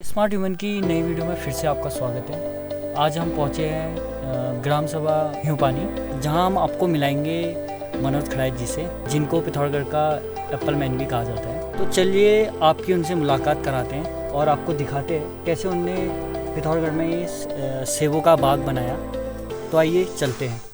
Smart human की नई video में फिर से आपका स्वागत है। आज हम पहुंचे हैं ग्राम सभा हियूपानी, जहां हम आपको मिलाएंगे मनोज खड़ाई जी से, जिनको पिथौरागढ़ का एप्पल मैन भी कहा जाता है। तो चलिए आपकी उनसे मुलाकात कराते हैं और आपको दिखाते हैं कैसे उनने पिथौरागढ़ में ये सेबों का बाग बनाया। तो आइए चलते हैं।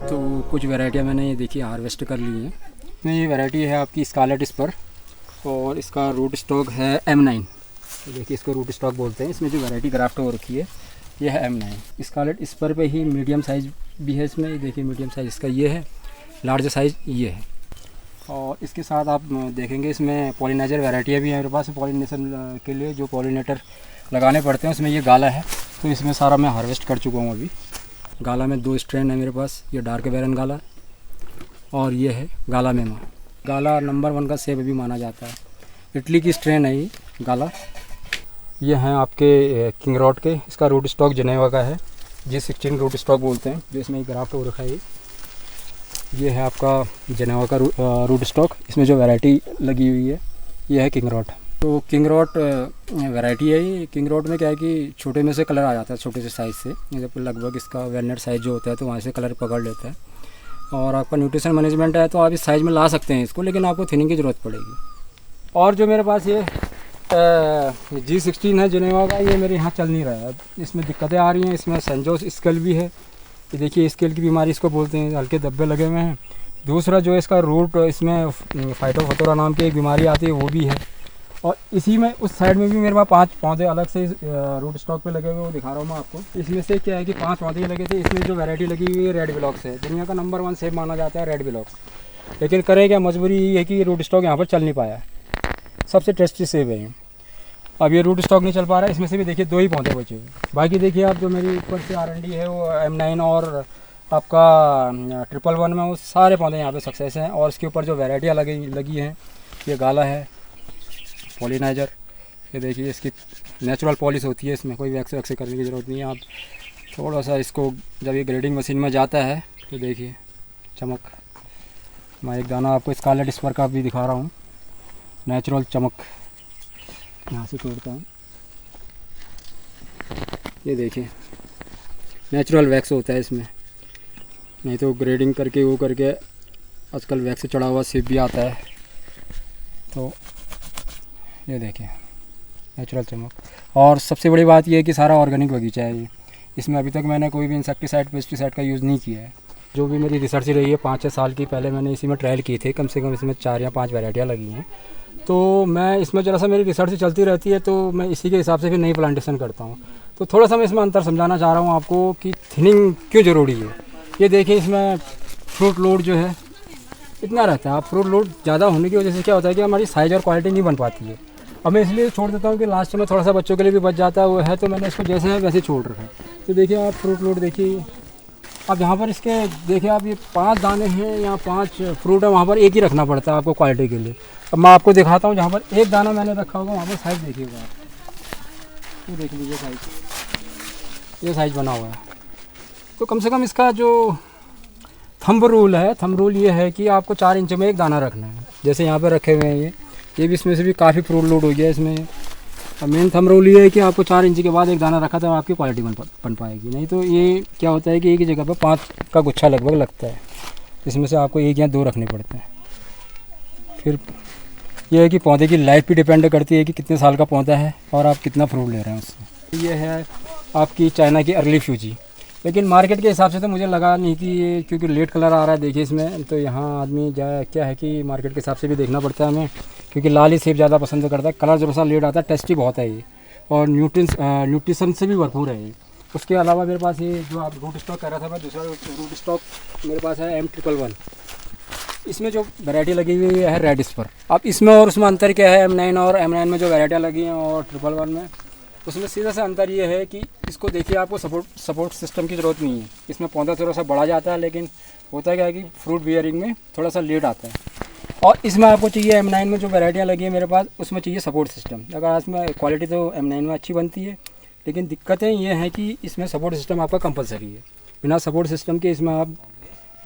तो कुछ वैरायटियाँ मैंने ये देखिए हार्वेस्ट कर ली हैं। इसमें ये वैरायटी है आपकी स्कारलेट स्पर और इसका रूट स्टॉक है M9। तो देखिए इसको रूट स्टॉक बोलते हैं। इसमें जो वैरायटी ग्राफ्ट हो रखी है ये है M9। स्कारलेट स्पर पे ही मीडियम साइज़ भी है इसमें। ये देखिए मीडियम साइज़ इसका ये है, लार्ज साइज़ ये है। और इसके साथ आप देखेंगे इसमें पॉलिनाइजर वैरायटियाँ भी हैं मेरे पास। पॉलिनेशन के लिए जो पॉलिनेटर लगाने पड़ते हैं उसमें ये गाला है, तो इसमें सारा मैं हार्वेस्ट कर चुका हूँ अभी। गाला में 2 स्ट्रेन है मेरे पास, ये डार्क बैरन गाला और ये है गाला मेमा। गाला नंबर 1 का सेब भी माना जाता है। इटली की स्ट्रेन है ये गाला। ये हैं आपके किंग रॉड के। इसका रूट स्टॉक जनेवा का है, G16 रूट स्टॉक बोलते हैं, जो इसमें ग्राफ्ट हो रखा है। ये है आपका जनेवा का रूट स्टॉक। इसमें जो वैरायटी लगी हुई है ये है किंग रॉड। तो किंग रॉड वैरायटी है ये। किंग रॉड में क्या है कि छोटे में से कलर आ जाता है, छोटे से साइज़ से। जब लगभग इसका वेलनट साइज़ जो होता है तो वहाँ से कलर पकड़ लेता है। और आपका न्यूट्रिशन मैनेजमेंट है तो आप इस साइज़ में ला सकते हैं इसको, लेकिन आपको थिनिंग की ज़रूरत पड़ेगी। और जो मेरे पास ये G16 है जनेवा का, ये मेरे यहाँ चल नहीं रहा है। इसमें दिक्कतें आ रही हैं। इसमें सेंजोस स्केल भी है। ये देखिए स्केल की बीमारी इसको बोलते हैं, हल्के धब्बे लगे हुए हैं। दूसरा जो इसका रूट, इसमें फाइटोफथोरा नाम की एक बीमारी आती है, वो भी है। और इसी में उस साइड में भी मेरे पास 5 पौधे अलग से रूट स्टॉक पे लगे हुए, वो दिखा रहा हूँ मैं आपको। इसमें से क्या है कि 5 पौधे लगे थे। इसमें जो वैरायटी लगी हुई है रेड ब्लॉक्स है। दुनिया का नंबर 1 सेब माना जाता है रेड ब्लॉक्स। लेकिन करें क्या, मजबूरी ये है कि रूट स्टॉक यहाँ पर चल नहीं पाया। सबसे टेस्टी सेब है। अब ये रूट स्टॉक नहीं चल पा रहा है। इसमें से भी देखिए 2 ही पौधे बचे हुए। बाकी देखिए आप जो मेरी ऊपर से R&D है वो M9 और आपका 111 में, वो सारे पौधे यहाँ पे सक्सेस हैं। और इसके ऊपर जो वैरायटियाँ लगी हैं, ये गाला है, पॉलिनाइजर। ये देखिए इसकी नेचुरल पॉलिश होती है, इसमें कोई वैक्स वैक्स करने की ज़रूरत नहीं है। आप थोड़ा सा इसको जब ये ग्रेडिंग मशीन में जाता है तो देखिए चमक। मैं एक दाना आपको स्कारलेट स्पर का भी दिखा रहा हूँ, नेचुरल चमक। यहाँ से तोड़ता हूँ, ये देखिए नेचुरल वैक्स होता है इसमें। नहीं तो ग्रेडिंग करके वो करके आजकल वैक्स चढ़ा हुआ सेब भी आता है। तो ये देखिए नेचुरल चमक। और सबसे बड़ी बात ये है कि सारा ऑर्गेनिक बगीचा है ये। इसमें अभी तक मैंने कोई भी इंसेक्टिसाइड पेस्टिसाइड का यूज़ नहीं किया है। जो भी मेरी रिसर्च रही है 5-6 साल की, पहले मैंने इसी में ट्रायल किए थे। कम से कम इसमें 4 या 5 वैरायटियाँ लगी हैं। तो मैं इसमें ज़रा सा मेरी रिसर्च चलती रहती है, तो मैं इसी के हिसाब से फिर नई प्लांटेशन करता हूँ। तो थोड़ा सा मैं इसमें अंतर समझाना चाह रहा हूँ आपको कि थिनिंग क्यों ज़रूरी है। ये देखिए इसमें फ्रूट लोड जो है इतना रहता है। आप फ्रूट लोड ज़्यादा होने की वजह से क्या होता है कि हमारी साइज़ और क्वालिटी नहीं बन पाती है। अब मैं इसलिए छोड़ देता हूँ कि लास्ट में थोड़ा सा बच्चों के लिए भी बच जाता है, वो है। तो मैंने इसको जैसे है वैसे छोड़ रखा है। तो देखिए आप फ्रूट लोड देखिए। अब यहाँ पर इसके देखिए आप, ये 5 दाने हैं या 5 फ्रूट है, वहाँ पर एक ही रखना पड़ता है आपको क्वालिटी के लिए। अब मैं आपको दिखाता हूँ, जहाँ पर एक दाना मैंने रखा होगा वहाँ पर साइज़ देखिएगा आप। ये देख लीजिए साइज़, ये साइज़ बना हुआ है। तो कम से कम इसका जो थंब रूल है, थंब रूल ये है कि आपको 4 इंच में एक दाना रखना है। जैसे यहाँ पर रखे हुए हैं ये भी इसमें से भी काफ़ी फ्रूट लोड हो गया इसमें। अब मेन थंब रूल ये है कि आपको 4 इंच के बाद एक दाना रखा तो आपकी क्वालिटी बन पाएगी। नहीं तो ये क्या होता है कि एक ही जगह पर 5 का गुच्छा लगभग लगता है, इसमें से आपको 1 या 2 रखने पड़ते हैं। फिर ये है कि पौधे की लाइफ भी डिपेंड करती है कि कितने साल का पौधा है और आप कितना फ्रूट ले रहे हैं उससे। ये है आपकी चाइना की अर्ली फ्यूजी। लेकिन मार्केट के हिसाब से तो मुझे लगा नहीं कि ये, क्योंकि लेट कलर आ रहा है देखिए इसमें। तो यहाँ आदमी क्या है कि मार्केट के हिसाब से भी देखना पड़ता है हमें, क्योंकि लाल ही सेब ज़्यादा पसंद करता है। कलर जरूर सा लेट आता है, टेस्टी बहुत है ये। और न्यूट्रिशन से भी भरपूर है ये। उसके अलावा मेरे पास ये जो आप रूट स्टॉक कह रहा था मैं, दूसरा रूट स्टॉक मेरे पास है M111। इसमें जो वैरायटी लगी हुई है रेड स्पर। अब इसमें और उसमें अंतर क्या है, M9 और M9 में जो वैरायटियाँ लगी हैं और 111 में, उसमें सीधा सा अंतर ये है कि इसको देखिए आपको सपोर्ट सिस्टम की ज़रूरत नहीं है। इसमें पौधा थोड़ा सा बढ़ा जाता है, लेकिन होता क्या है कि फ्रूट बियरिंग में थोड़ा सा लेट आता है। और इसमें आपको चाहिए M9 में जो वैरायटियाँ लगी है मेरे पास, उसमें चाहिए सपोर्ट सिस्टम। अगर इसमें क्वालिटी तो M9 में अच्छी बनती है, लेकिन दिक्कतें ये हैं कि इसमें सपोर्ट सिस्टम आपका कंपलसरी है। बिना सपोर्ट सिस्टम के इसमें आप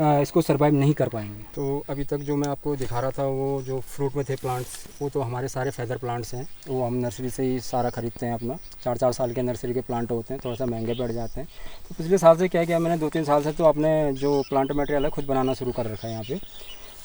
इसको सर्वाइव नहीं कर पाएंगे। तो अभी तक जो मैं आपको दिखा रहा था वो जो फ्रूट में थे प्लांट्स, वो तो हमारे सारे फेदर प्लांट्स हैं। वो हम नर्सरी से ही सारा ख़रीदते हैं अपना। 4-4 साल के नर्सरी के प्लांट होते हैं, थोड़ा सा महंगे पड़ जाते हैं। तो पिछले साल से क्या किया मैंने, 2-3 साल से तो अपने जो प्लांट मटेरियल है खुद बनाना शुरू कर रखा है यहाँ पे।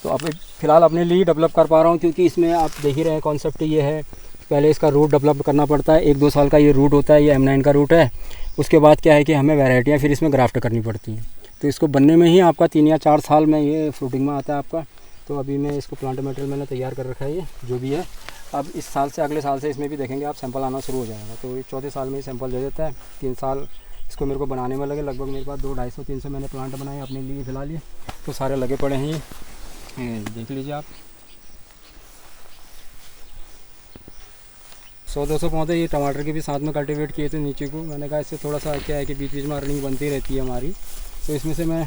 तो अब फ़िलहाल अपने लिए डेवलप कर पा रहा हूँ, क्योंकि इसमें आप देख ही रहे हैं कॉन्सेप्ट ये है, पहले इसका रूट डेवलप करना पड़ता है। 1-2 साल का ये रूट होता है, ये M9 का रूट है। उसके बाद क्या है कि हमें वैरायटियाँ फिर इसमें ग्राफ्ट करनी पड़ती हैं। तो इसको बनने में ही आपका 3 या 4 साल में ये फ्रूटिंग में आता है आपका। तो अभी मैं इसको प्लांट मटेरियल मैंने तैयार कर रखा है, ये जो भी है। अब इस साल से अगले साल से इसमें भी देखेंगे आप सैंपल आना शुरू हो जाएगा। तो ये चौथे साल में ही सैंपल दे देता है। 3 साल इसको मेरे को बनाने में लगे, लगभग मेरे पास 200-250-300 मैंने प्लांट बनाए अपने लिए फिलहाल। ये तो सारे लगे पड़े हैं, ये देख लीजिए आप। 100-200 पौधे ये टमाटर के भी साथ में कल्टीवेट किए थे नीचे को। मैंने कहा इससे थोड़ा सा क्या है कि बीच बीच में अर्निंग बनती रहती है हमारी। तो इसमें से मैं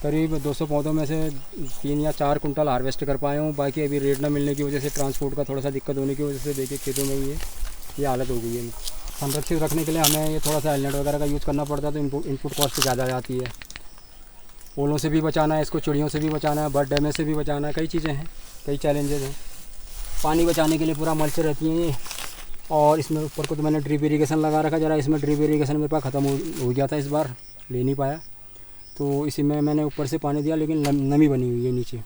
करीब 200 पौधों में से 3 या 4 कुंटल हार्वेस्ट कर पाया हूँ। बाकी अभी रेट ना मिलने की वजह से, ट्रांसपोर्ट का थोड़ा सा दिक्कत होने की वजह से देखिए खेतों में ये हालत हो गई है। संरक्षित रखने के लिए हमें ये थोड़ा सा हेलनेट वगैरह का यूज़ करना पड़ता है, तो इनपुट कॉस्ट ज़्यादा जाती है। ओलों से भी बचाना है इसको, चिड़ियों से भी बचाना है, बर्ड डैमेज से भी बचाना है, कई चीज़ें हैं, कई चैलेंजेस हैं। पानी बचाने के लिए पूरा मल्च रहती हैं ये। और इसमें ऊपर को तो मैंने ड्रिप इरीगेशन लगा रखा, ज़रा इसमें ड्रिप इरीगेशन मेरे पास ख़त्म हो गया था, इस बार ले नहीं पाया। तो इसी में मैंने ऊपर से पानी दिया, लेकिन नमी बनी हुई है नीचे।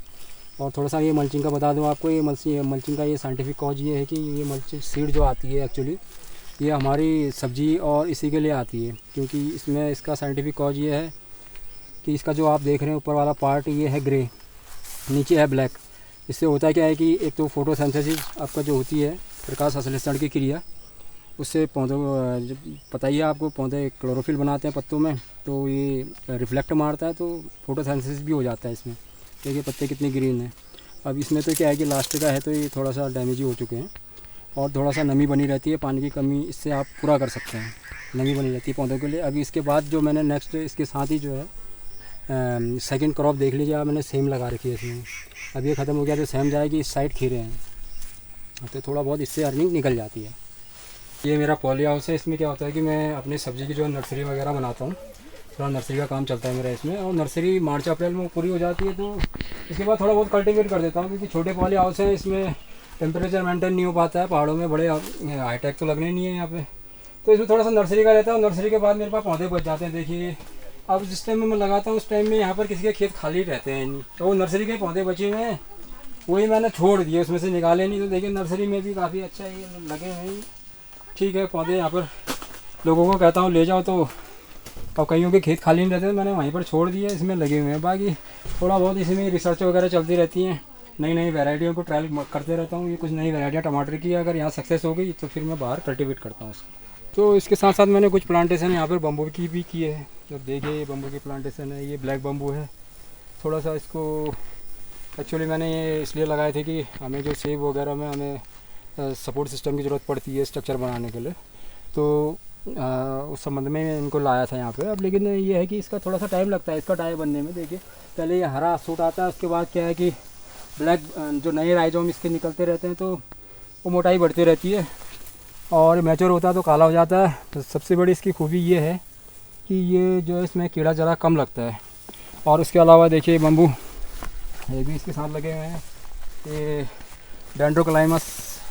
और थोड़ा सा ये मल्चिंग का बता दूं आपको, ये मल्चिंग का ये साइंटिफिक कॉज ये है कि ये मल्चिंग सीड जो आती है एक्चुअली ये हमारी सब्जी और इसी के लिए आती है। क्योंकि इसमें इसका साइंटिफिक कॉज ये है कि इसका जो आप देख रहे हैं ऊपर वाला पार्ट ये है ग्रे, नीचे है ब्लैक। इससे होता क्या है कि एक तो फोटोसिंथेसिस आपका जो होती है, प्रकाश संश्लेषण की क्रिया, उससे पौधों पता ही है आपको, पौधे क्लोरोफिल बनाते हैं पत्तों में, तो ये रिफ्लेक्ट मारता है, तो फोटोसिंथेसिस भी हो जाता है इसमें। देखिए पत्ते कितने ग्रीन हैं। अब इसमें तो क्या है कि लास्ट का है, तो ये थोड़ा सा डैमेज ही हो चुके हैं। और थोड़ा सा नमी बनी रहती है, पानी की कमी इससे आप पूरा कर सकते हैं, नमी बनी रहती है पौधों के लिए। अभी इसके बाद जो मैंने नेक्स्ट इसके साथ ही जो है सेकंड क्रॉप देख लीजिए आप, मैंने सेम लगा रखी है इसमें। अब ये ख़त्म हो गया तो सेम जाएगी, इस साइड खीरे हैं, तो थोड़ा बहुत इससे अर्निंग निकल जाती है। ये मेरा पॉली हाउस है। इसमें क्या होता है कि मैं अपनी सब्ज़ी की जो नर्सरी वगैरह बनाता हूँ, थोड़ा नर्सरी का काम चलता है मेरा इसमें। और नर्सरी मार्च अप्रैल में पूरी हो जाती है, तो इसके बाद थोड़ा बहुत कल्टीवेट कर देता हूँ, क्योंकि छोटे पॉली हाउस है, इसमें टेम्परेचर मेंटेन नहीं हो पाता है। पहाड़ों में बड़े हाईटेक तो लगने नहीं है यहाँ पे, तो इसमें थोड़ा सा नर्सरी का रहता है। और नर्सरी के बाद मेरे पास पौधे बच जाते हैं। देखिए अब जिस टाइम में मैं लगाता हूँ उस टाइम में यहाँ पर किसी के खेत खाली रहते हैं नहीं, तो वो नर्सरी के पौधे बचे हुए हैं, वही मैंने छोड़ दिए, उसमें से निकाले नहीं। तो देखिए नर्सरी में भी काफ़ी अच्छा ये लगे हैं, ठीक है पौधे। यहाँ पर लोगों को कहता हूँ ले जाओ, तो अब कईयों के खेत खाली नहीं रहते, मैंने वहीं पर छोड़ दिए, इसमें लगे हुए हैं। बाकी थोड़ा बहुत इसमें रिसर्च वगैरह चलती रहती हैं, नई नई वैरायटियों को ट्रायल करते रहता हूँ। ये कुछ नई वैरायटियाँ टमाटर की अगर यहाँ सक्सेस हो गई तो फिर मैं बाहर कल्टीवेट करता हूँ उसको। तो इसके साथ साथ मैंने कुछ प्लांटेशन यहाँ पर बम्बू की भी की है। तो देखिए ये बम्बू की प्लांटेशन है, ये ब्लैक बम्बू है। थोड़ा सा इसको एक्चुअली मैंने ये इसलिए लगाए थे कि हमें जो सेब वगैरह में हमें सपोर्ट सिस्टम की ज़रूरत पड़ती है स्ट्रक्चर बनाने के लिए, तो उस संबंध में इनको लाया था यहाँ पे। अब लेकिन ये है कि इसका थोड़ा सा टाइम लगता है इसका डाई बनने में। देखिए पहले ये हरा सूट आता है, उसके बाद क्या है कि ब्लैक जो नए राइजोम इसके निकलते रहते हैं, तो वो मोटाई बढ़ती रहती है और मैच्योर होता है तो काला हो जाता है। तो सबसे बड़ी इसकी खूबी ये है कि ये जो है इसमें कीड़ा ज़रा कम लगता है। और उसके अलावा देखिए बम्बू ये भी इसके साथ लगे हुए हैं। ये डेंड्रोक्लाइमस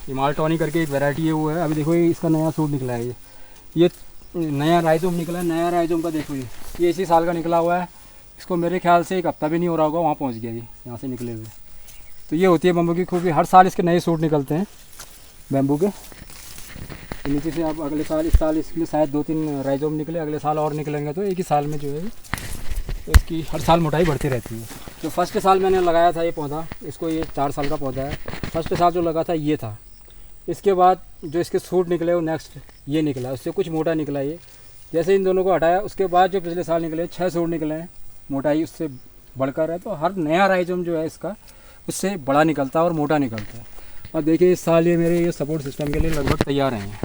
हिमालटोनी करके एक वैरायटी है, वो है। अभी देखो ये इसका नया सूट निकला है, ये नया राइजोम निकला है। नया राइजोम का देखो ये इसी साल का निकला हुआ है। इसको मेरे ख्याल से 1 हफ्ता भी नहीं हो रहा होगा, वहाँ पहुँच गया ये यहाँ से निकले हुए। तो ये होती है बम्बू की खूबी, हर साल इसके नए सूट निकलते हैं बैम्बू के। तो नीचे से आप अगले साल, इस साल इसमें शायद 2-3 राइजोम निकले, अगले साल और निकलेंगे, तो एक ही साल में जो है तो इसकी हर साल मोटाई बढ़ती रहती है। जो फर्स्ट साल मैंने लगाया था ये पौधा, इसको ये 4 साल का पौधा है। फर्स्ट साल जो लगा था ये था, इसके बाद जो इसके सूट निकले वो नेक्स्ट ये निकला, उससे कुछ मोटा निकला ये। जैसे इन दोनों को हटाया उसके बाद जो पिछले साल निकले 6 सूट निकले हैं, मोटाई उससे बढ़कर है। तो हर नया राइजोम जो है इसका उससे बड़ा निकलता है और मोटा निकलता है। और देखिए इस साल ये मेरे ये सपोर्ट सिस्टम के लिए लगभग तैयार हैं।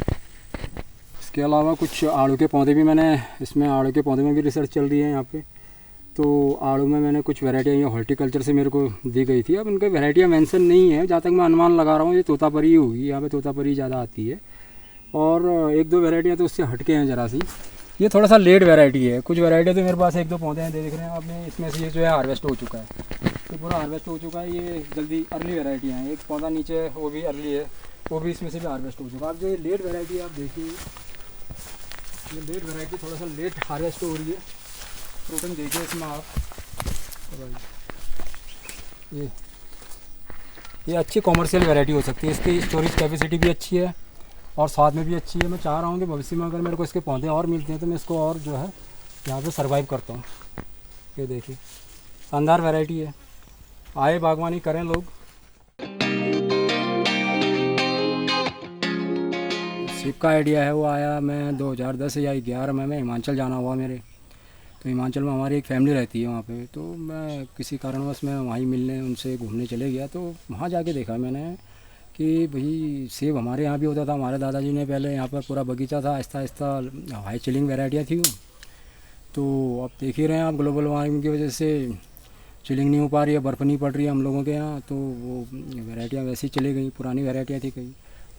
इसके अलावा कुछ आड़ू के पौधे भी मैंने, इसमें आड़ू के पौधे में भी रिसर्च चल रही है यहाँ पे। तो आड़ू में मैंने कुछ वैरायटियाँ ये हॉर्टिकल्चर से मेरे को दी गई थी। अब उनके वैरायटियाँ मेंशन नहीं है, जहाँ तक मैं अनुमान लगा रहा हूँ ये तोतापरी होगी, यहाँ पे तोतापरी ज़्यादा आती है। और 1-2 वैरायटियाँ तो उससे हटके हैं ज़रा सी। ये थोड़ा सा लेट वैरायटी है। कुछ वैरायटी तो मेरे पास 1-2 पौधे हैं, देख रहे हैं आपने, इसमें से ये जो है हार्वेस्ट हो चुका है, तो पूरा हार्वेस्ट हो चुका है। ये जल्दी अर्ली वैरायटियाँ हैं। एक पौधा नीचे है वो भी अर्ली है, वो भी इसमें से भी हार्वेस्ट हो चुका है। अब जो ये लेट वैरायटी है आप देखिए, ये लेट वैरायटी थोड़ा सा लेट हार्वेस्ट हो रही है। प्रोटीन देखिए इसमें आप, ये अच्छी कॉमर्शियल वैरायटी हो सकती है। इसकी स्टोरेज कैपेसिटी भी अच्छी है और स्वाद में भी अच्छी है। मैं चाह रहा हूँ कि भविष्य में अगर मेरे को इसके पौधे और मिलते हैं तो मैं इसको और जो है यहाँ पे सरवाइव करता हूँ। ये देखिए शानदार वैरायटी है, आए बागवानी करें लोग। सिप का आइडिया है वो आया मैं 2010 या 11 में हिमाचल जाना हुआ मेरे। तो हिमाचल में हमारी एक फैमिली रहती है वहाँ पे, तो मैं किसी कारणवश मैं वहीं मिलने उनसे घूमने चले गया। तो वहाँ जाके देखा मैंने कि भाई सेब हमारे यहाँ भी होता था। हमारे दादाजी ने पहले यहाँ पर पूरा बगीचा था, आहिस्ता आहिस्ता हाई चिलिंग वैरायटियाँ थी। तो अब देख ही रहे हैं आप, ग्लोबल वार्मिंग की वजह से चिलिंग नहीं हो पा रही है, बर्फ़ नहीं पड़ रही है हम लोगों के यहाँ, तो वो वैरायटियाँ वैसी चली गई। पुरानी वैरायटियाँ थी कई,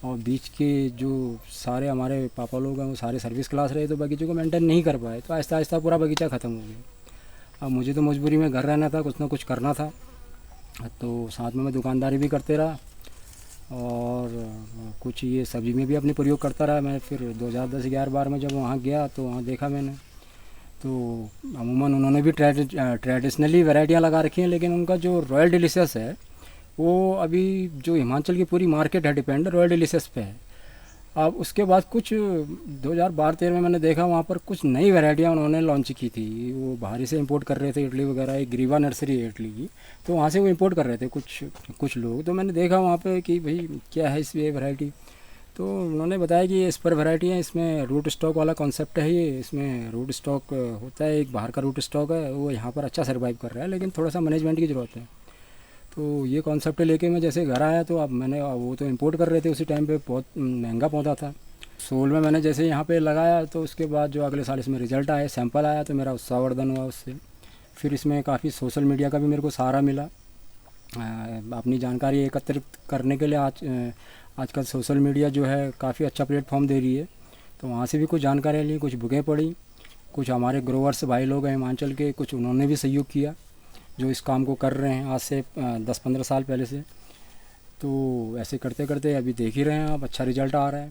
और बीच के जो सारे हमारे पापा लोग हैं वो सारे सर्विस क्लास रहे, तो बगीचे को मेंटेन नहीं कर पाए, तो आहिस्ता आहिस्ता पूरा बगीचा ख़त्म हो गया। अब मुझे तो मजबूरी में घर रहना था, कुछ ना कुछ करना था, तो साथ में मैं दुकानदारी भी करते रहा और कुछ ये सब्ज़ी में भी अपने प्रयोग करता रहा। मैं फिर 2010-11 में जब वहाँ गया तो वहाँ देखा मैंने, तो अमूमन उन्होंने भी ट्रेडिशनली वैरायटियाँ लगा रखी हैं, लेकिन उनका जो रॉयल डिलीशियस है वो अभी जो हिमाचल की पूरी मार्केट है डिपेंड रॉयल डिलीशियस पे है। अब उसके बाद कुछ 2012-13 में मैंने देखा वहाँ पर कुछ नई वैरायटियाँ उन्होंने लॉन्च की थी। वो बाहर से इंपोर्ट कर रहे थे इटली वगैरह, एक ग्रीवा नर्सरी है इटली की, तो वहाँ से वो इंपोर्ट कर रहे थे कुछ लोग। तो मैंने देखा वहाँ पे कि भाई क्या है इस ये वैरायटी, तो उन्होंने बताया कि ये स्पर वैरायटी है, इसमें रूट स्टॉक वाला कॉन्सेप्ट है। ये इसमें रूट स्टॉक होता है, एक बाहर का रूट स्टॉक है, वो यहाँ पर अच्छा सर्वाइव कर रहा है, लेकिन थोड़ा सा मैनेजमेंट की ज़रूरत है। तो ये कॉन्सेप्ट लेके मैं जैसे घर आया तो अब मैंने, वो तो इंपोर्ट कर रहे थे उसी टाइम पे, बहुत महंगा पौधा था। सोल में मैंने जैसे यहाँ पे लगाया तो उसके बाद जो अगले साल इसमें रिजल्ट आया, सैंपल आया, तो मेरा उत्साहवर्धन हुआ उससे। फिर इसमें काफ़ी सोशल मीडिया का भी मेरे को सहारा मिला अपनी जानकारी एकत्रित करने के लिए। आजकल सोशल मीडिया जो है काफ़ी अच्छा प्लेटफॉर्म दे रही है, तो वहाँ से भी कुछ जानकारी ली, कुछ बुकें पढ़ी, कुछ हमारे ग्रोवर्स भाई लोग हैं हिमाचल के, कुछ उन्होंने भी सहयोग किया जो इस काम को कर रहे हैं आज से 10-15 साल पहले से। तो ऐसे करते करते अभी देख ही रहे हैं आप, अच्छा रिजल्ट आ रहा है।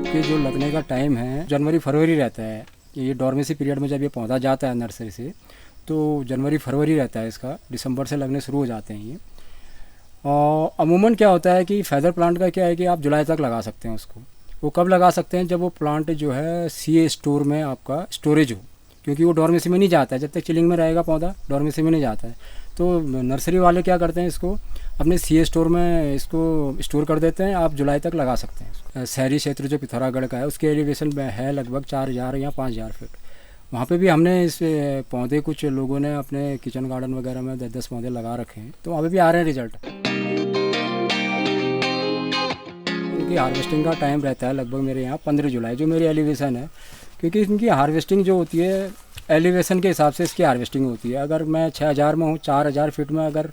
इसके जो लगने का टाइम है जनवरी-फरवरी रहता है। ये डॉर्मेसी पीरियड में जब ये पौधा जाता है नर्सरी से तो जनवरी-फरवरी रहता है इसका, दिसंबर से लगने शुरू हो जाते हैं ये। और अमूमन क्या होता है कि फेदर प्लांट का क्या है कि आप जुलाई तक लगा सकते हैं उसको। वो कब लगा सकते हैं, जब वो प्लांट जो है सीए स्टोर में आपका स्टोरेज हो, क्योंकि वो डॉर्मेसी में नहीं जाता है। जब तक चिलिंग में रहेगा पौधा डॉर्मेसी में नहीं जाता है। तो नर्सरी वाले क्या करते हैं, इसको अपने सीए स्टोर में इसको स्टोर कर देते हैं। आप जुलाई तक लगा सकते हैं इसको। शहरी क्षेत्र जो पिथौरागढ़ का है उसके एलिवेशन में है लगभग 4000 या 5000 फीट। वहाँ पे भी हमने इस पौधे, कुछ लोगों ने अपने किचन गार्डन वगैरह में 10-10 पौधे लगा रखे हैं, तो वहाँ पे भी आ रहे हैं रिजल्ट। क्योंकि हार्वेस्टिंग का टाइम रहता है लगभग मेरे यहाँ 15 जुलाई जो मेरी एलिवेशन है, क्योंकि इनकी हार्वेस्टिंग जो होती है एलिवेशन के हिसाब से इसकी हार्वेस्टिंग होती है। अगर मैं 6000 में हूँ, 4000 फीट में अगर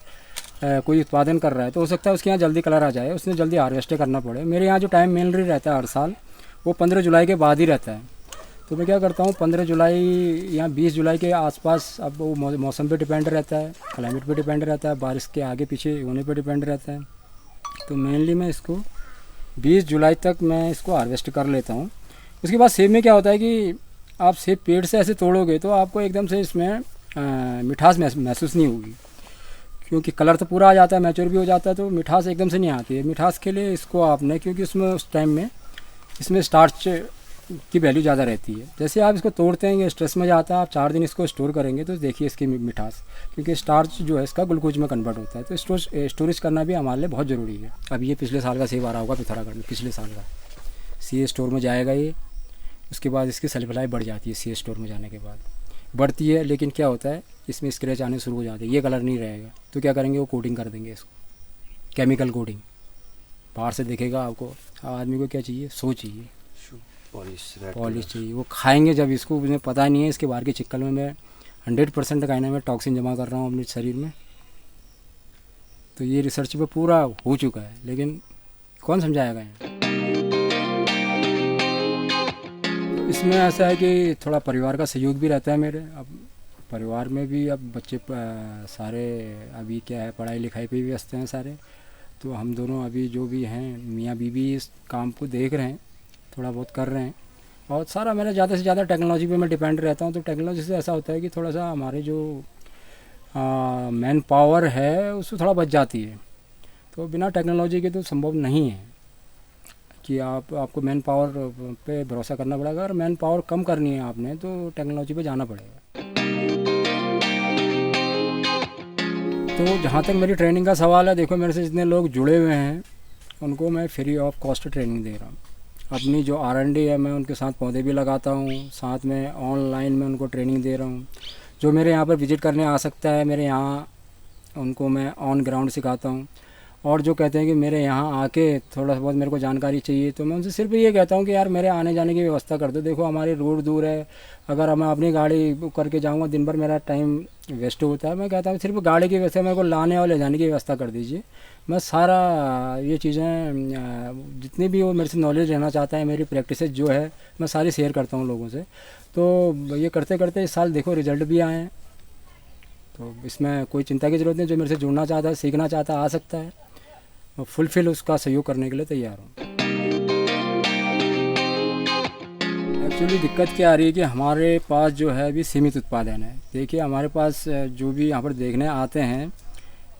कोई उत्पादन कर रहा है तो हो सकता है उसके यहाँ जल्दी कलर आ जाए, उसने जल्दी हार्वेस्ट करना पड़े। मेरे यहाँ जो टाइम मेनली रहता है हर साल वो 15 जुलाई के बाद ही रहता है। तो मैं क्या करता हूँ 15 जुलाई या 20 जुलाई के आसपास, अब वो मौसम पे डिपेंड रहता है, क्लाइमेट पे डिपेंड रहता है, बारिश के आगे पीछे होने पे डिपेंड रहता है। तो मेनली मैं इसको 20 जुलाई तक मैं इसको हार्वेस्ट कर लेता हूँ। उसके बाद सेब में क्या होता है कि आप सेब पेड़ से ऐसे तोड़ोगे तो आपको एकदम से इसमें मिठास महसूस नहीं होगी, क्योंकि कलर तो पूरा आ जाता है, मैच्योर भी हो जाता है, तो मिठास एकदम से नहीं आती है। मिठास के लिए इसको आपने, क्योंकि उसमें उस टाइम में इसमें स्टार्च की वैल्यू ज़्यादा रहती है। जैसे आप इसको तोड़ते हैं, ये स्ट्रेस में जाता है, आप 4 दिन इसको स्टोर करेंगे तो देखिए इसकी मिठास, क्योंकि स्टार्च जो है इसका ग्लूकोज में कन्वर्ट होता है, तो स्टोरेज करना भी हमारे लिए बहुत ज़रूरी है। अब ये पिछले साल का सेब आ रहा होगा पिथौरागढ़ में, पिछले साल का सी स्टोर में जाएगा ये, उसके बाद इसकी सेल्फ लाइफ बढ़ जाती है, सी स्टोर में जाने के बाद बढ़ती है, लेकिन क्या होता है इसमें स्क्रैच आने शुरू हो जाते हैं, ये कलर नहीं रहेगा, तो क्या करेंगे वो कोटिंग कर देंगे इसको, केमिकल कोटिंग। बाहर से देखेगा आपको, आदमी को क्या चाहिए, सो चाहिए, पॉलिश चाहिए। वो खाएंगे जब इसको, उन्हें पता नहीं है इसके बाहर के चिक्कल में मैं 100% कहना मैं टॉक्सिन जमा कर रहा हूँ अपने शरीर में। तो ये रिसर्च पे पूरा हो चुका है, लेकिन कौन समझाएगा यहाँ। इसमें ऐसा है कि थोड़ा परिवार का सहयोग भी रहता है मेरे। अब परिवार में भी अब बच्चे सारे अभी क्या है पढ़ाई लिखाई पे भी व्यस्त हैं सारे, तो हम दोनों अभी जो भी हैं मियाँ बीवी इस काम को देख रहे हैं, थोड़ा बहुत कर रहे हैं। और सारा मेरा ज़्यादा से ज़्यादा टेक्नोलॉजी पे मैं डिपेंड रहता हूँ, तो टेक्नोलॉजी से ऐसा होता है कि थोड़ा सा हमारे जो मैन पावर है उससे थोड़ा बच जाती है। तो बिना टेक्नोलॉजी के तो संभव नहीं है कि आपको मैन पावर पे भरोसा करना पड़ेगा। अगर मैन पावर कम करनी है आपने तो टेक्नोलॉजी पे जाना पड़ेगा। तो जहाँ तक मेरी ट्रेनिंग का सवाल है, देखो मेरे से जितने लोग जुड़े हुए हैं उनको मैं फ्री ऑफ कॉस्ट ट्रेनिंग दे रहा हूँ। अपनी जो R&D है मैं उनके साथ पौधे भी लगाता हूँ, साथ में ऑनलाइन में उनको ट्रेनिंग दे रहा हूँ। जो मेरे यहाँ पर विज़िट करने आ सकता है मेरे यहाँ, उनको मैं ऑन ग्राउंड सिखाता हूँ। और जो कहते हैं कि मेरे यहाँ आके थोड़ा बहुत मेरे को जानकारी चाहिए, तो मैं उनसे सिर्फ ये कहता हूँ कि यार मेरे आने जाने की व्यवस्था कर दो। देखो हमारी रोड दूर है, अगर मैं अपनी गाड़ी बुक करके जाऊँगा दिन भर मेरा टाइम वेस्ट होता है। मैं कहता हूँ सिर्फ गाड़ी की व्यवस्था मेरे को लाने और ले जाने की व्यवस्था कर दीजिए। मैं सारा ये चीज़ें जितनी भी वो मेरे से नॉलेज रहना चाहता है, मेरी प्रैक्टिस जो है मैं सारी शेयर करता हूँ लोगों से। तो ये करते करते इस साल देखो रिज़ल्ट भी आए हैं, तो इसमें कोई चिंता की ज़रूरत नहीं। जो मेरे से जुड़ना चाहता है, सीखना चाहता है, आ सकता है। मैं फुलफिल उसका सहयोग करने के लिए तैयार हूँ। एक्चुअली दिक्कत क्या आ रही है कि हमारे पास जो है अभी सीमित उत्पादन है। देखिए हमारे पास जो भी यहाँ पर देखने आते हैं,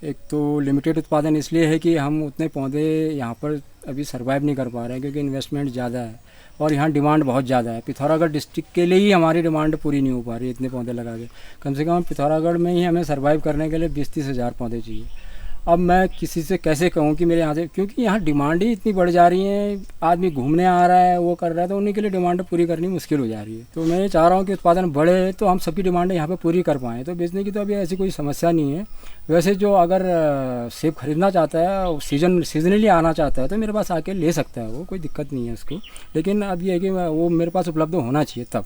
एक तो लिमिटेड उत्पादन इसलिए है कि हम उतने पौधे यहाँ पर अभी सर्वाइव नहीं कर पा रहे हैं, क्योंकि इन्वेस्टमेंट ज़्यादा है और यहाँ डिमांड बहुत ज़्यादा है। पिथौरागढ़ डिस्ट्रिक्ट के लिए ही हमारी डिमांड पूरी नहीं हो पा रही है इतने पौधे लगा के। कम से कम पिथौरागढ़ में ही हमें सर्वाइव करने के लिए 20-30 हज़ार पौधे चाहिए। अब मैं किसी से कैसे कहूँ कि मेरे यहाँ से, क्योंकि यहाँ डिमांड ही इतनी बढ़ जा रही है, आदमी घूमने आ रहा है, वो कर रहा है, तो उन्हीं के लिए डिमांड पूरी करनी मुश्किल हो जा रही है। तो मैं ये चाह रहा हूँ कि उत्पादन बढ़े तो हम सबकी डिमांड यहाँ पे पूरी कर पाएँ। तो बेचने की तो अभी ऐसी कोई समस्या नहीं है। वैसे जो अगर सेब खरीदना चाहता है, सीजनली आना चाहता है, तो मेरे पास आके ले सकता है, वो कोई दिक्कत नहीं है उसको। लेकिन अब ये है कि वो मेरे पास उपलब्ध होना चाहिए तब।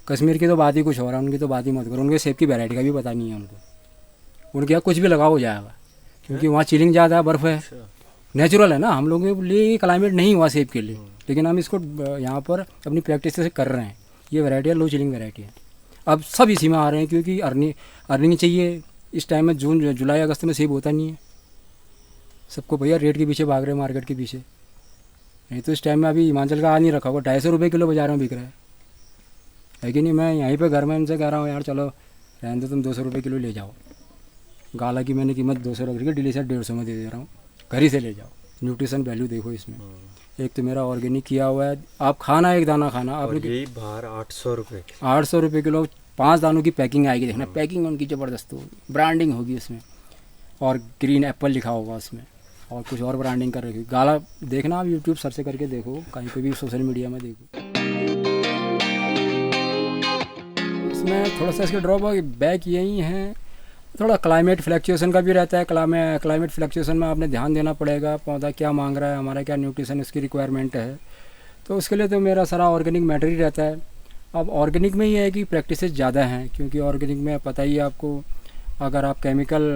कश्मीर की तो बात ही कुछ हो रहा है, उनकी तो बात ही मत करो। उनके सेब की वैरायटी का भी पता नहीं है उनको। उनके यहाँ कुछ भी लगाओ हो जाएगा, क्योंकि वहाँ चिलिंग ज़्यादा है, बर्फ़ है, नेचुरल है ना। हम लोगों के लिए क्लाइमेट नहीं हुआ सेब के लिए, लेकिन हम इसको यहाँ पर अपनी प्रैक्टिस से कर रहे हैं। ये वैरायटी है, लो चिलिंग वैरायटी है। अब सब इसी में आ रहे हैं, क्योंकि अर्निंग चाहिए। इस टाइम में जून जुलाई अगस्त में सेब होता नहीं है। सबको भैया रेट के पीछे भाग रहे हैं, मार्केट के पीछे। नहीं तो इस टाइम में अभी हिमाचल का आज नहीं रखा होगा, 250 रुपये किलो बाजार में बिक रहा है कि नहीं। मैं यहीं पे घर में इनसे कह रहा हूँ यार चलो रहने दो, तुम 200 रुपये किलो ले जाओ। गाला की मैंने कीमत 200 रख रही है, डिलीशियस 150 में दे रहा हूँ, घर ही से ले जाओ। न्यूट्रिशन वैल्यू देखो इसमें। एक तो मेरा ऑर्गेनिक किया हुआ है, आप खाना एक दाना खाना। आप यही बाहर 800 रुपये 800 रुपये किलो 5 दानों की पैकिंग आएगी। देखना पैकिंग उनकी ज़बरदस्त होगी, ब्रांडिंग होगी उसमें, और ग्रीन एप्पल लिखा होगा उसमें, और कुछ और ब्रांडिंग कर रखी। गाला देखना आप यूट्यूब सर्च करके देखो, कहीं पे भी सोशल मीडिया में देखो। इसमें थोड़ा सा इसके ड्रॉबैक यही है, थोड़ा क्लाइमेट फ्लक्चुएशन का भी रहता है। क्लाइमेट फ्लक्चुएशन में आपने ध्यान देना पड़ेगा, पौधा क्या मांग रहा है, हमारा क्या न्यूट्रिशन इसकी रिक्वायरमेंट है। तो उसके लिए तो मेरा सारा ऑर्गेनिक मैटर ही रहता है। अब ऑर्गेनिक में ये है कि प्रैक्टिसेस ज़्यादा हैं, क्योंकि ऑर्गेनिक में पता ही है आपको, अगर आप केमिकल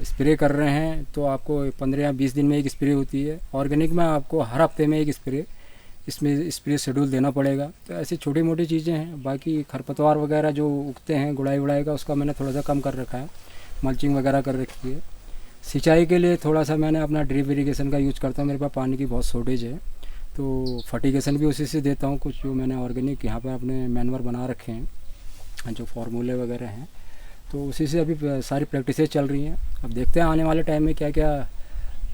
स्प्रे कर रहे हैं तो आपको 15 या 20 दिन में एक स्प्रे होती है। ऑर्गेनिक में आपको हर हफ्ते में एक इसमें स्प्रे शेड्यूल देना पड़ेगा। तो ऐसी छोटी मोटी चीज़ें हैं। बाकी खरपतवार वगैरह जो उगते हैं गुड़ाई वुड़ाई का, उसका मैंने थोड़ा सा कम कर रखा है, मल्चिंग वगैरह कर रखी है। सिंचाई के लिए थोड़ा सा मैंने अपना ड्रिप इरीगेशन का यूज़ करता हूँ। मेरे पास पानी की बहुत शॉर्टेज है, तो फर्टिगेशन भी उसी से देता हूँ। कुछ जो मैंने ऑर्गेनिक यहाँ पर अपने मैनुअर बना रखे हैं, जो फार्मूले वगैरह हैं, तो उसी से अभी सारी प्रैक्टिसेस चल रही हैं। अब देखते हैं आने वाले टाइम में क्या क्या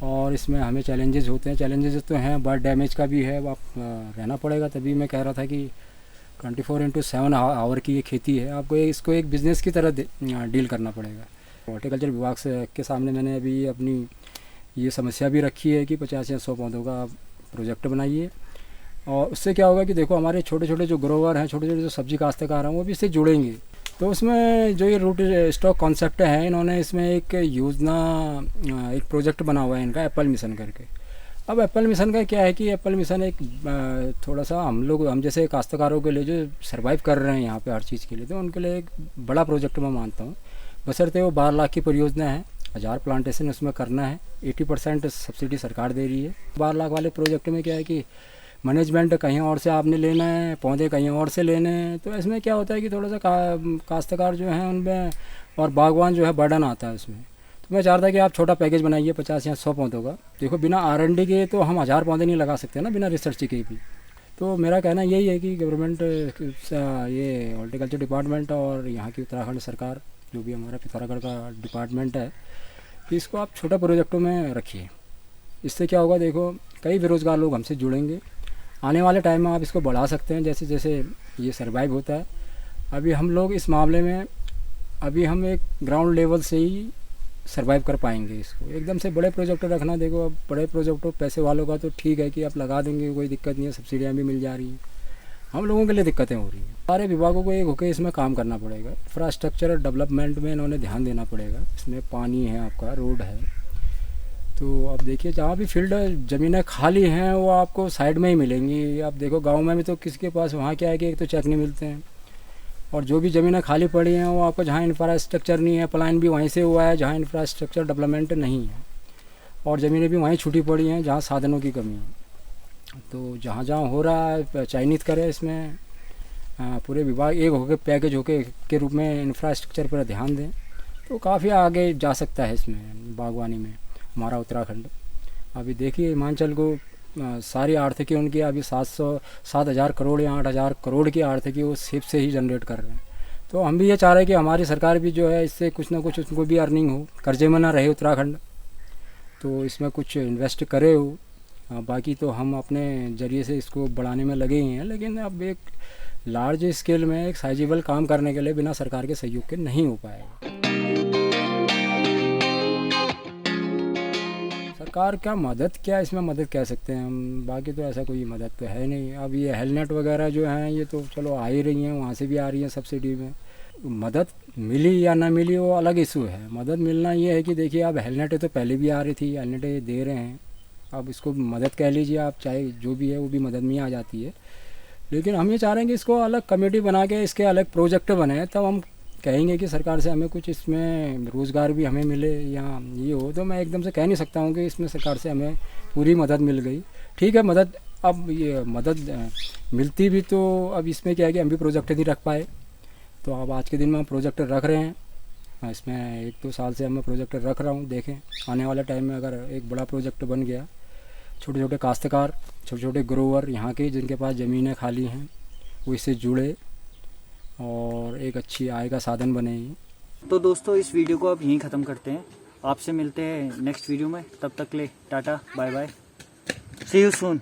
और इसमें हमें चैलेंजेस होते हैं, चैलेंजेस तो हैं, बर्ड डैमेज का भी है, आप रहना पड़ेगा। तभी मैं कह रहा था कि 24/7 आवर की ये खेती है, आपको इसको एक बिज़नेस की तरह डील करना पड़ेगा। हॉर्टिकल्चर विभाग के सामने मैंने अभी अपनी ये समस्या भी रखी है कि 50 या 100 पौधों का प्रोजेक्ट बनाइए। और उससे क्या होगा कि देखो हमारे छोटे छोटे जो ग्रोवर हैं, छोटे छोटे जो सब्जी काश्तकार हैं, वो भी इससे जुड़ेंगे। तो उसमें जो ये रूट स्टॉक कॉन्सेप्ट है, इन्होंने इसमें एक योजना, एक प्रोजेक्ट बना हुआ है इनका, एप्पल मिशन करके। अब एप्पल मिशन का क्या है कि एप्पल मिशन एक थोड़ा सा हम जैसे काश्तकारों के लिए जो सर्वाइव कर रहे हैं यहाँ पे हर चीज़ के लिए, तो उनके लिए एक बड़ा प्रोजेक्ट मैं मानता हूँ। बशर्ते वो 12 लाख की परियोजना है, 1000 प्लांटेशन उसमें करना है, 80% सब्सिडी सरकार दे रही है। 12 लाख वाले प्रोजेक्ट में क्या है कि मैनेजमेंट कहीं और से आपने लेना है, पौधे कहीं और से लेने हैं, तो इसमें क्या होता है कि थोड़ा सा काश्तकार जो हैं उनमें और बागवान जो है बर्डन आता है उसमें। तो मैं चाहता कि आप छोटा पैकेज बनाइए 50 या 100 पौधों का। देखो बिना R&D के तो हम 1000 पौधे नहीं लगा सकते ना, बिना रिसर्च के भी। तो मेरा कहना यही है कि गवर्नमेंट, ये हॉर्टिकल्चर डिपार्टमेंट और यहाँ की उत्तराखंड सरकार, जो भी हमारा पिथौरागढ़ का डिपार्टमेंट है, कि इसको आप छोटा प्रोजेक्टों में रखिए। इससे क्या होगा, देखो कई बेरोज़गार लोग हमसे जुड़ेंगे। आने वाले टाइम में आप इसको बढ़ा सकते हैं जैसे जैसे ये सर्वाइव होता है। अभी हम लोग इस मामले में अभी हम एक ग्राउंड लेवल से ही सर्वाइव कर पाएंगे इसको। एकदम से बड़े प्रोजेक्ट रखना, देखो अब बड़े प्रोजेक्टों पैसे वालों का तो ठीक है कि आप लगा देंगे, कोई दिक्कत नहीं है, सब्सिडियाँ भी मिल जा रही हैं। हम लोगों के लिए दिक्कतें हो रही हैं। सारे विभागों को एक होकर इसमें काम करना पड़ेगा। इंफ्रास्ट्रक्चर डेवलपमेंट में इन्होंने ध्यान देना पड़ेगा। इसमें पानी है, आपका रोड है, तो अब देखिए जहाँ भी फील्ड ज़मीनें खाली हैं वो आपको साइड में ही मिलेंगी। आप देखो गांव में भी तो किसी के पास वहाँ क्या है कि एक तो चेक नहीं मिलते हैं, और जो भी ज़मीनें खाली पड़ी हैं वो आपको जहाँ इंफ्रास्ट्रक्चर नहीं है, प्लान भी वहीं से हुआ है जहाँ इंफ्रास्ट्रक्चर डेवलपमेंट नहीं है, और ज़मीनें भी वहीं छूटी पड़ी हैं जहाँ साधनों की कमी है। तो जहाँ जहाँ हो रहा है चयनित करें, इसमें पूरे विभाग एक होकर पैकेज होकर के रूप में इंफ्रास्ट्रक्चर पर ध्यान दें, तो काफ़ी आगे जा सकता है इसमें बागवानी में हमारा उत्तराखंड। अभी देखिए हिमाचल को सारी आर्थिकी उनकी अभी 7,000 करोड़ या 8,000 करोड़ की आर्थिकी वो सिर्फ से ही जनरेट कर रहे हैं। तो हम भी ये चाह रहे हैं कि हमारी सरकार भी जो है इससे कुछ ना कुछ उनको भी अर्निंग हो, कर्जे में ना रहे उत्तराखंड, तो इसमें कुछ इन्वेस्ट करे हो। बाकी तो हम अपने ज़रिए से इसको बढ़ाने में लगे ही हैं, लेकिन अब एक लार्ज स्केल में एक साइजेबल काम करने के लिए बिना सरकार के सहयोग के नहीं हो पाएगा। सरकार क्या मदद, क्या इसमें मदद कह सकते हैं हम, बाकी तो ऐसा कोई मदद तो है नहीं। अब ये हेलनेट वगैरह जो हैं ये तो चलो आ ही रही हैं, वहाँ से भी आ रही हैं सब्सिडी में। मदद मिली या ना मिली वो अलग इशू है। मदद मिलना ये है कि देखिए अब हेलनेटें तो पहले भी आ रही थी, हेलनेटें दे रहे हैं, अब इसको मदद कह लीजिए आप, चाहे जो भी है वो भी मदद में आ जाती है। लेकिन हम ये चाह रहे हैं कि इसको अलग कमेटी बना के इसके अलग प्रोजेक्ट बने, तब हम कहेंगे कि सरकार से हमें कुछ इसमें रोज़गार भी हमें मिले या ये हो। तो मैं एकदम से कह नहीं सकता हूँ कि इसमें सरकार से हमें पूरी मदद मिल गई। ठीक है मदद, अब ये मदद मिलती भी तो अब इसमें क्या है कि हम भी प्रोजेक्ट नहीं रख पाए, तो अब आज के दिन में हम प्रोजेक्ट रख रहे हैं। इसमें 1-2 साल से मैं प्रोजेक्ट रख रहा हूँ। देखें आने वाले टाइम में अगर एक बड़ा प्रोजेक्ट बन गया, छोटे छोटे काश्तकार, छोटे छोटे ग्रोवर यहाँ के जिनके पास ज़मीनें खाली हैं वो इससे जुड़े और एक अच्छी आय का साधन बने। तो दोस्तों इस वीडियो को अब यहीं ख़त्म करते हैं, आपसे मिलते हैं नेक्स्ट वीडियो में। तब तक ले टाटा bye bye, see you soon.